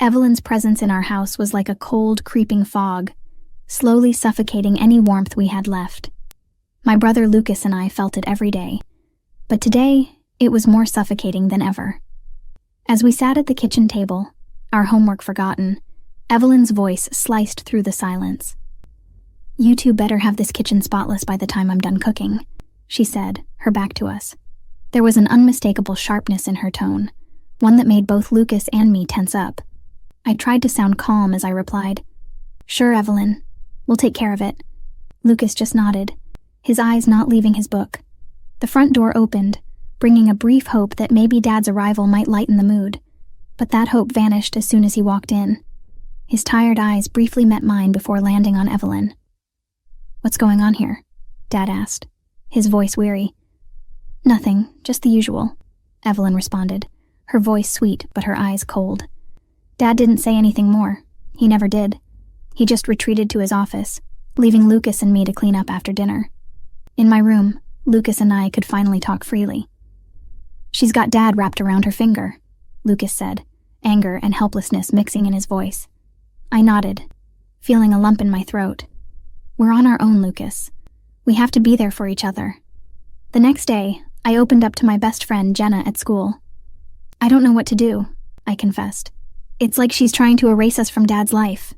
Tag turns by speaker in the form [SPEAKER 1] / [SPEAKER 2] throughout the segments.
[SPEAKER 1] Evelyn's presence in our house was like a cold, creeping fog, slowly suffocating any warmth we had left. My brother Lucas and I felt it every day, but today it was more suffocating than ever. As we sat at the kitchen table, our homework forgotten, Evelyn's voice sliced through the silence. "You two better have this kitchen spotless by the time I'm done cooking," she said, her back to us. There was an unmistakable sharpness in her tone, one that made both Lucas and me tense up. I tried to sound calm as I replied, "Sure, Evelyn, we'll take care of it." Lucas just nodded, his eyes not leaving his book. The front door opened, bringing a brief hope that maybe Dad's arrival might lighten the mood, but that hope vanished as soon as he walked in. His tired eyes briefly met mine before landing on Evelyn. "What's going on here?" Dad asked, his voice weary. "Nothing, just the usual," Evelyn responded, her voice sweet but her eyes cold. Dad didn't say anything more. He never did. He just retreated to his office, leaving Lucas and me to clean up after dinner. In my room, Lucas and I could finally talk freely. "She's got Dad wrapped around her finger," Lucas said, anger and helplessness mixing in his voice. I nodded, feeling a lump in my throat. "We're on our own, Lucas. We have to be there for each other." The next day, I opened up to my best friend, Jenna, at school. "I don't know what to do," I confessed. "It's like she's trying to erase us from Dad's life."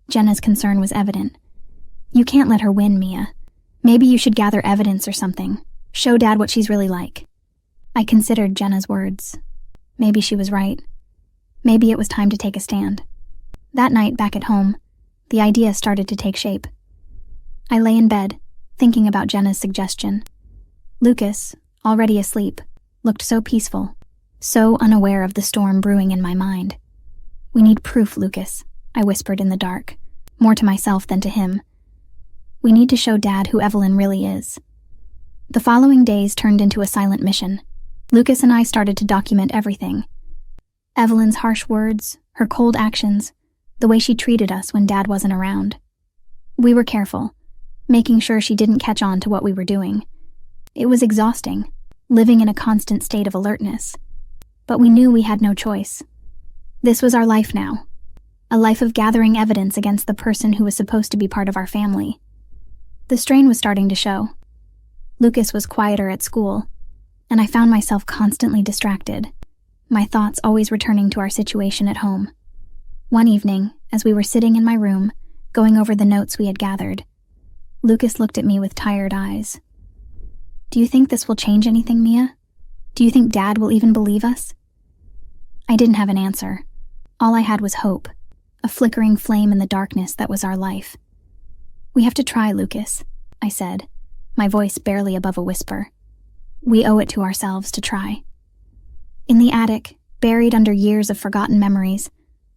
[SPEAKER 1] Jenna's concern was evident. "You can't let her win, Mia. Maybe you should gather evidence or something. Show Dad what she's really like." I considered Jenna's words. Maybe she was right. Maybe it was time to take a stand. That night, back at home, the idea started to take shape. I lay in bed, thinking about Jenna's suggestion. Lucas, already asleep, looked so peaceful, so unaware of the storm brewing in my mind. "We need proof, Lucas," I whispered in the dark, more to myself than to him. "We need to show Dad who Evelyn really is." The following days turned into a silent mission. Lucas and I started to document everything. Evelyn's harsh words, her cold actions, the way she treated us when Dad wasn't around. We were careful, making sure she didn't catch on to what we were doing. It was exhausting, living in a constant state of alertness. But we knew we had no choice. This was our life now, a life of gathering evidence against the person who was supposed to be part of our family. The strain was starting to show. Lucas was quieter at school, and I found myself constantly distracted, my thoughts always returning to our situation at home. One evening, as we were sitting in my room, going over the notes we had gathered, Lucas looked at me with tired eyes. "Do you think this will change anything, Mia? Do you think Dad will even believe us?" I didn't have an answer. All I had was hope, a flickering flame in the darkness that was our life. "We have to try, Lucas," I said, my voice barely above a whisper. "We owe it to ourselves to try." In the attic, buried under years of forgotten memories,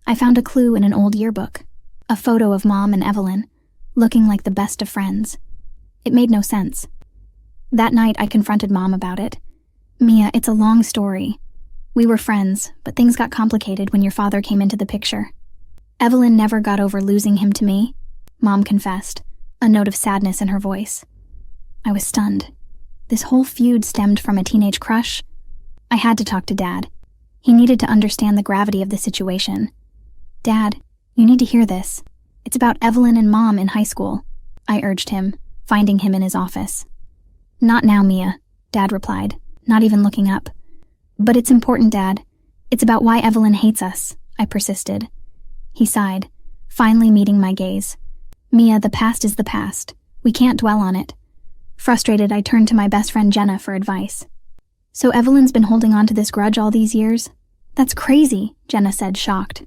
[SPEAKER 1] I found a clue in an old yearbook, a photo of Mom and Evelyn, looking like the best of friends. It made no sense. That night I confronted Mom about it. "Mia, it's a long story. We were friends, but things got complicated when your father came into the picture. Evelyn never got over losing him to me," Mom confessed, a note of sadness in her voice. I was stunned. This whole feud stemmed from a teenage crush? I had to talk to Dad. He needed to understand the gravity of the situation. "Dad, you need to hear this. It's about Evelyn and Mom in high school," I urged him, finding him in his office. "Not now, Mia," Dad replied, not even looking up. "But it's important, Dad. It's about why Evelyn hates us," I persisted. He sighed, finally meeting my gaze. "Mia, the past is the past. We can't dwell on it." Frustrated, I turned to my best friend Jenna for advice. "So Evelyn's been holding on to this grudge all these years?" "That's crazy," Jenna said, shocked.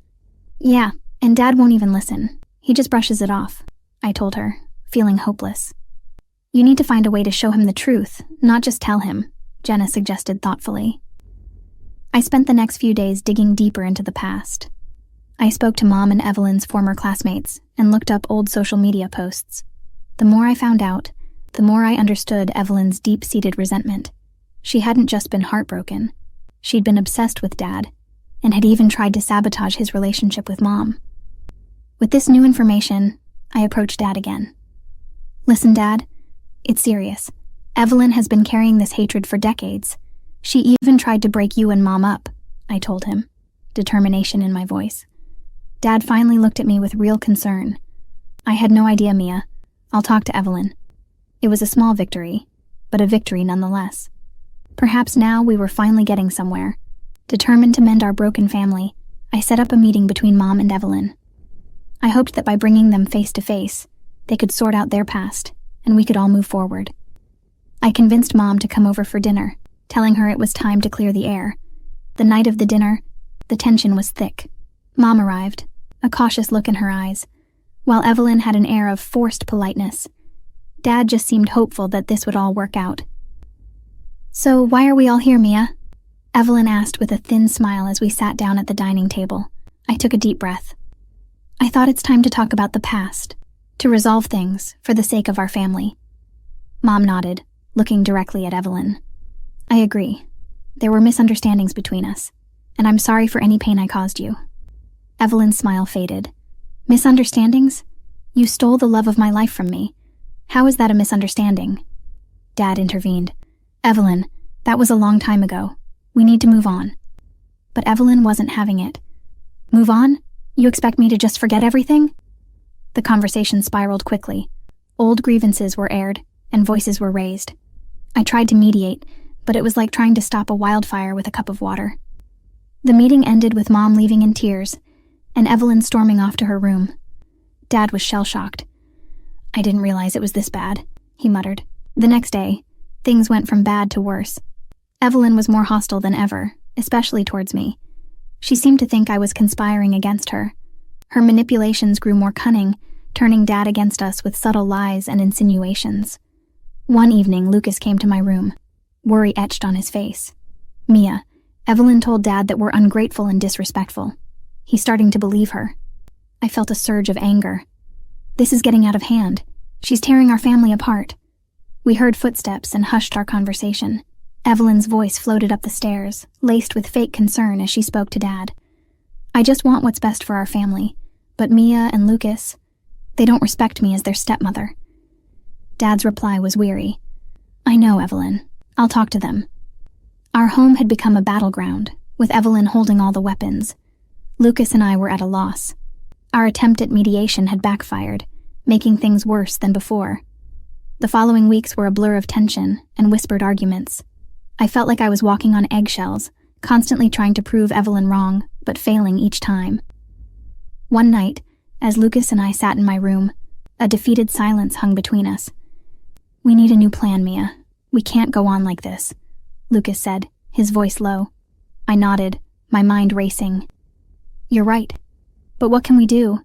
[SPEAKER 1] "Yeah, and Dad won't even listen. He just brushes it off," I told her, feeling hopeless. "You need to find a way to show him the truth, not just tell him," Jenna suggested thoughtfully. I spent the next few days digging deeper into the past. I spoke to Mom and Evelyn's former classmates and looked up old social media posts. The more I found out, the more I understood Evelyn's deep-seated resentment. She hadn't just been heartbroken. She'd been obsessed with Dad, and had even tried to sabotage his relationship with Mom. With this new information, I approached Dad again. "Listen, Dad, it's serious. Evelyn has been carrying this hatred for decades. She even tried to break you and Mom up," I told him, determination in my voice. Dad finally looked at me with real concern. I had no idea, Mia. I'll talk to Evelyn. It was a small victory, but a victory nonetheless. Perhaps now we were finally getting somewhere. Determined to mend our broken family, I set up a meeting between Mom and Evelyn. I hoped that by bringing them face to face, they could sort out their past, and we could all move forward. I convinced Mom to come over for dinner, telling her it was time to clear the air. The night of the dinner, the tension was thick. Mom arrived, a cautious look in her eyes, while Evelyn had an air of forced politeness. Dad just seemed hopeful that this would all work out. "So why are we all here, Mia?" Evelyn asked with a thin smile as we sat down at the dining table. I took a deep breath. "I thought it's time to talk about the past, to resolve things for the sake of our family." Mom nodded, looking directly at Evelyn. "I agree. There were misunderstandings between us, and I'm sorry for any pain I caused you." Evelyn's smile faded. "Misunderstandings? You stole the love of my life from me. How is that a misunderstanding?" Dad intervened. "Evelyn, that was a long time ago. We need to move on." But Evelyn wasn't having it. "Move on? You expect me to just forget everything?" The conversation spiraled quickly. Old grievances were aired, and voices were raised. I tried to mediate, but it was like trying to stop a wildfire with a cup of water. The meeting ended with Mom leaving in tears, and Evelyn storming off to her room. Dad was shell-shocked. "I didn't realize it was this bad," he muttered. The next day, things went from bad to worse. Evelyn was more hostile than ever, especially towards me. She seemed to think I was conspiring against her. Her manipulations grew more cunning, turning Dad against us with subtle lies and insinuations. One evening, Lucas came to my room, worry etched on his face. "Mia, Evelyn told Dad that we're ungrateful and disrespectful." He's starting to believe her. I felt a surge of anger. "This is getting out of hand. She's tearing our family apart." We heard footsteps and hushed our conversation. Evelyn's voice floated up the stairs, laced with fake concern as she spoke to Dad. "I just want what's best for our family, but Mia and Lucas, they don't respect me as their stepmother." Dad's reply was weary. "I know, Evelyn. I'll talk to them." Our home had become a battleground, with Evelyn holding all the weapons. Lucas and I were at a loss. Our attempt at mediation had backfired, making things worse than before. The following weeks were a blur of tension and whispered arguments. I felt like I was walking on eggshells, constantly trying to prove Evelyn wrong, but failing each time. One night, as Lucas and I sat in my room, a defeated silence hung between us. "We need a new plan, Mia. We can't go on like this," Lucas said, his voice low. I nodded, my mind racing. "You're right. But what can we do?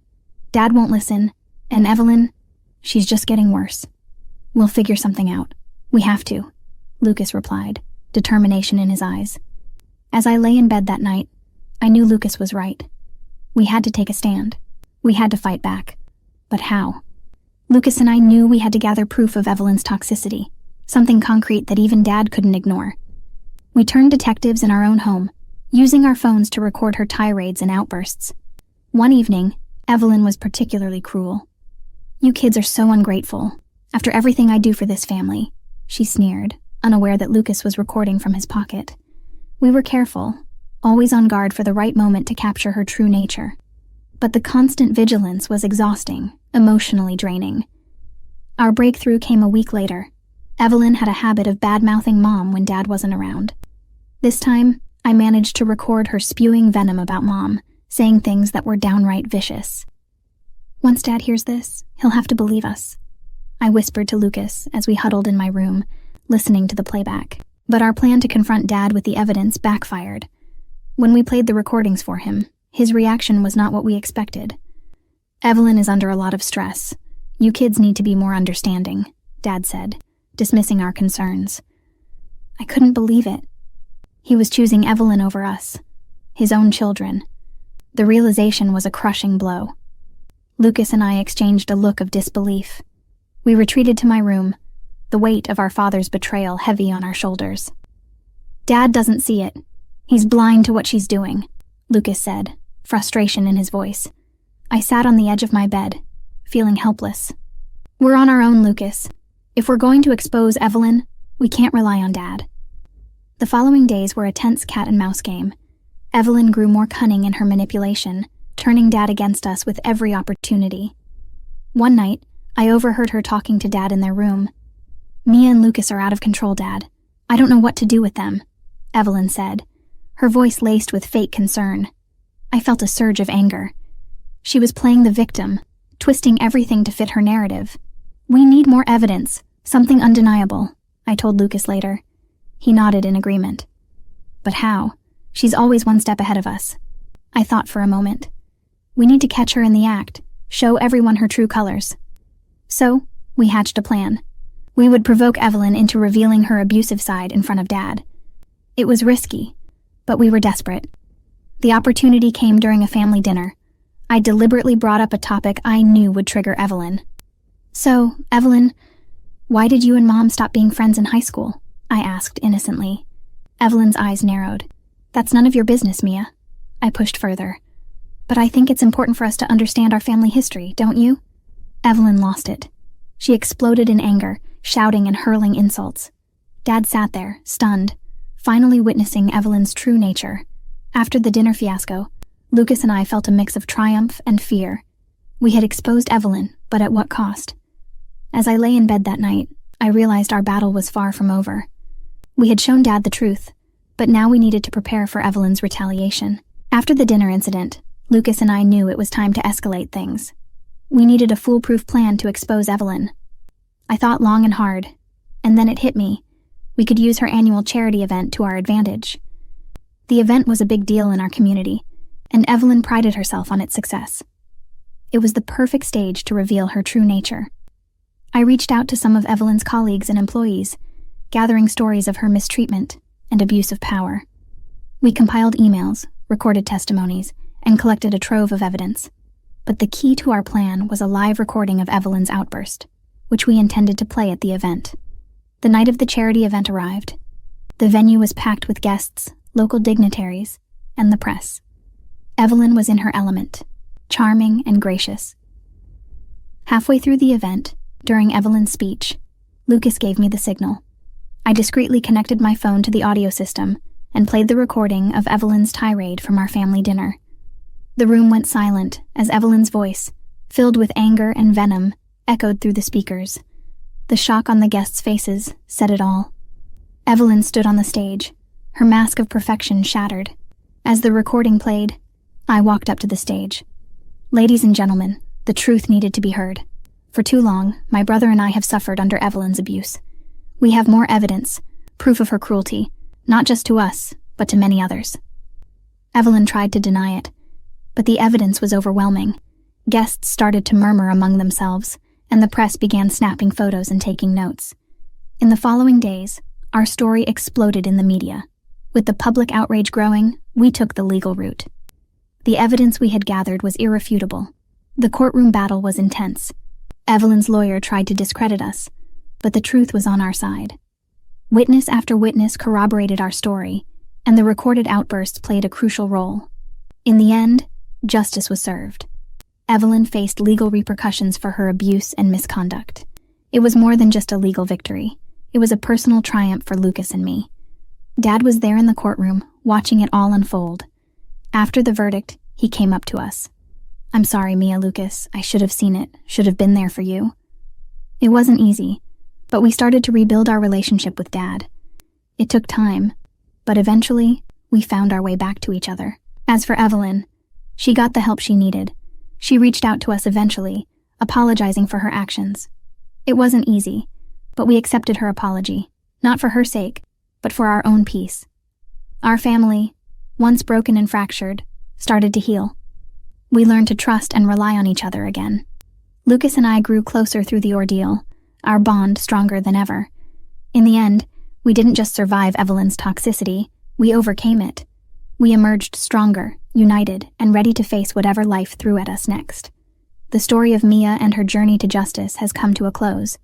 [SPEAKER 1] Dad won't listen, and Evelyn, she's just getting worse. We'll figure something out. We have to," Lucas replied, determination in his eyes. As I lay in bed that night, I knew Lucas was right. We had to take a stand. We had to fight back. But how? Lucas and I knew we had to gather proof of Evelyn's toxicity, something concrete that even Dad couldn't ignore. We turned detectives in our own home, using our phones to record her tirades and outbursts. One evening, Evelyn was particularly cruel. "You kids are so ungrateful. After everything I do for this family," she sneered, unaware that Lucas was recording from his pocket. We were careful, always on guard for the right moment to capture her true nature. But the constant vigilance was exhausting, emotionally draining. Our breakthrough came a week later. Evelyn had a habit of bad-mouthing Mom when Dad wasn't around. This time, I managed to record her spewing venom about Mom, saying things that were downright vicious. "Once Dad hears this, he'll have to believe us," I whispered to Lucas as we huddled in my room, listening to the playback. But our plan to confront Dad with the evidence backfired. When we played the recordings for him, his reaction was not what we expected. "Evelyn is under a lot of stress. You kids need to be more understanding," Dad said, dismissing our concerns. I couldn't believe it. He was choosing Evelyn over us, his own children. The realization was a crushing blow. Lucas and I exchanged a look of disbelief. We retreated to my room, the weight of our father's betrayal heavy on our shoulders. "Dad doesn't see it. He's blind to what she's doing," Lucas said, frustration in his voice. I sat on the edge of my bed, feeling helpless. "We're on our own, Lucas. If we're going to expose Evelyn, we can't rely on Dad." The following days were a tense cat-and-mouse game. Evelyn grew more cunning in her manipulation, turning Dad against us with every opportunity. One night, I overheard her talking to Dad in their room. "Mia and Lucas are out of control, Dad. I don't know what to do with them," Evelyn said, her voice laced with fake concern. I felt a surge of anger. She was playing the victim, twisting everything to fit her narrative. "We need more evidence, something undeniable," I told Lucas later. He nodded in agreement. "But how? She's always one step ahead of us." I thought for a moment. "We need to catch her in the act, show everyone her true colors." So, we hatched a plan. We would provoke Evelyn into revealing her abusive side in front of Dad. It was risky, but we were desperate. The opportunity came during a family dinner. I deliberately brought up a topic I knew would trigger Evelyn. "So, Evelyn, why did you and Mom stop being friends in high school?" I asked innocently. Evelyn's eyes narrowed. "That's none of your business, Mia." I pushed further. "But I think it's important for us to understand our family history, don't you?" Evelyn lost it. She exploded in anger, shouting and hurling insults. Dad sat there, stunned, finally witnessing Evelyn's true nature. After the dinner fiasco, Lucas and I felt a mix of triumph and fear. We had exposed Evelyn, but at what cost? As I lay in bed that night, I realized our battle was far from over. We had shown Dad the truth, but now we needed to prepare for Evelyn's retaliation. After the dinner incident, Lucas and I knew it was time to escalate things. We needed a foolproof plan to expose Evelyn. I thought long and hard, and then it hit me. We could use her annual charity event to our advantage. The event was a big deal in our community, and Evelyn prided herself on its success. It was the perfect stage to reveal her true nature. I reached out to some of Evelyn's colleagues and employees, gathering stories of her mistreatment and abuse of power. We compiled emails, recorded testimonies, and collected a trove of evidence. But the key to our plan was a live recording of Evelyn's outburst, which we intended to play at the event. The night of the charity event arrived. The venue was packed with guests, local dignitaries, and the press. Evelyn was in her element, charming and gracious. Halfway through the event, during Evelyn's speech, Lucas gave me the signal. I discreetly connected my phone to the audio system and played the recording of Evelyn's tirade from our family dinner. The room went silent as Evelyn's voice, filled with anger and venom, echoed through the speakers. The shock on the guests' faces said it all. Evelyn stood on the stage, her mask of perfection shattered. As the recording played, I walked up to the stage. "Ladies and gentlemen, the truth needed to be heard. For too long, my brother and I have suffered under Evelyn's abuse. We have more evidence, proof of her cruelty, not just to us, but to many others." Evelyn tried to deny it, but the evidence was overwhelming. Guests started to murmur among themselves, and the press began snapping photos and taking notes. In the following days, our story exploded in the media. With the public outrage growing, we took the legal route. The evidence we had gathered was irrefutable. The courtroom battle was intense. Evelyn's lawyer tried to discredit us, but the truth was on our side. Witness after witness corroborated our story, and the recorded outbursts played a crucial role. In the end, justice was served. Evelyn faced legal repercussions for her abuse and misconduct. It was more than just a legal victory. It was a personal triumph for Lucas and me. Dad was there in the courtroom, watching it all unfold. After the verdict, he came up to us. "I'm sorry, Mia, Lucas. I should have seen it, should have been there for you." It wasn't easy, but we started to rebuild our relationship with Dad. It took time, but eventually, we found our way back to each other. As for Evelyn, she got the help she needed. She reached out to us eventually, apologizing for her actions. It wasn't easy, but we accepted her apology, not for her sake, but for our own peace. Our family, once broken and fractured, started to heal. We learned to trust and rely on each other again. Lucas and I grew closer through the ordeal, our bond stronger than ever. In the end, we didn't just survive Evelyn's toxicity, we overcame it. We emerged stronger, united, and ready to face whatever life threw at us next. The story of Mia and her journey to justice has come to a close,